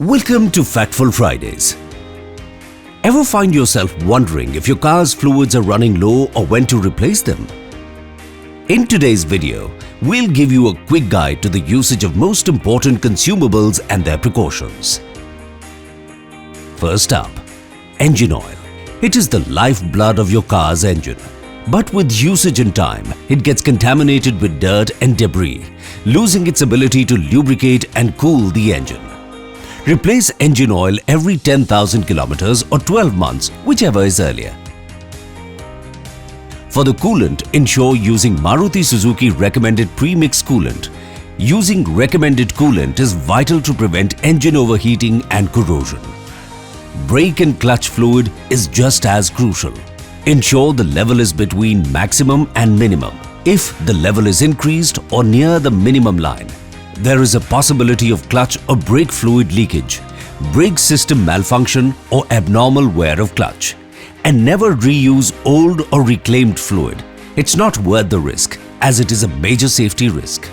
Welcome to Factful Fridays. Ever find yourself wondering if your car's fluids are running low or when to replace them? In today's video, we'll give you a quick guide to the usage of most important consumables and their precautions. First up, engine oil. It is the lifeblood of your car's engine. But with usage and time, it gets contaminated with dirt and debris, losing its ability to lubricate and cool the engine. Replace engine oil every 10,000 kilometers or 12 months, whichever is earlier. For the coolant, ensure using Maruti Suzuki recommended pre-mix coolant. Using recommended coolant is vital to prevent engine overheating and corrosion. Brake and clutch fluid is just as crucial. Ensure the level is between maximum and minimum. If the level is increased or near the minimum line, there is a possibility of clutch or brake fluid leakage, brake system malfunction or abnormal wear of clutch. And never reuse old or reclaimed fluid. It's not worth the risk, as it is a major safety risk.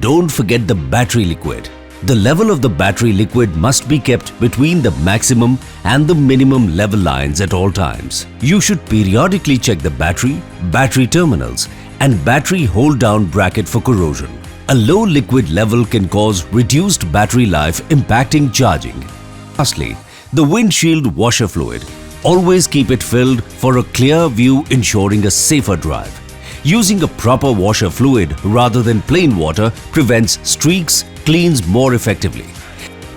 Don't forget the battery liquid. The level of the battery liquid must be kept between the maximum and the minimum level lines at all times. You should periodically check the battery terminals, and battery hold-down bracket for corrosion. A low liquid level can cause reduced battery life, impacting charging. Lastly, the windshield washer fluid. Always keep it filled for a clear view, ensuring a safer drive. Using a proper washer fluid rather than plain water prevents streaks, cleans more effectively.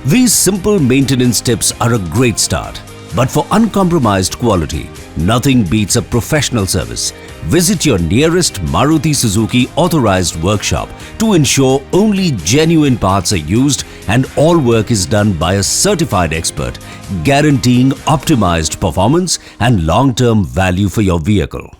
These simple maintenance tips are a great start. But for uncompromised quality, nothing beats a professional service. Visit your nearest Maruti Suzuki authorized workshop to ensure only genuine parts are used and all work is done by a certified expert, guaranteeing optimized performance and long-term value for your vehicle.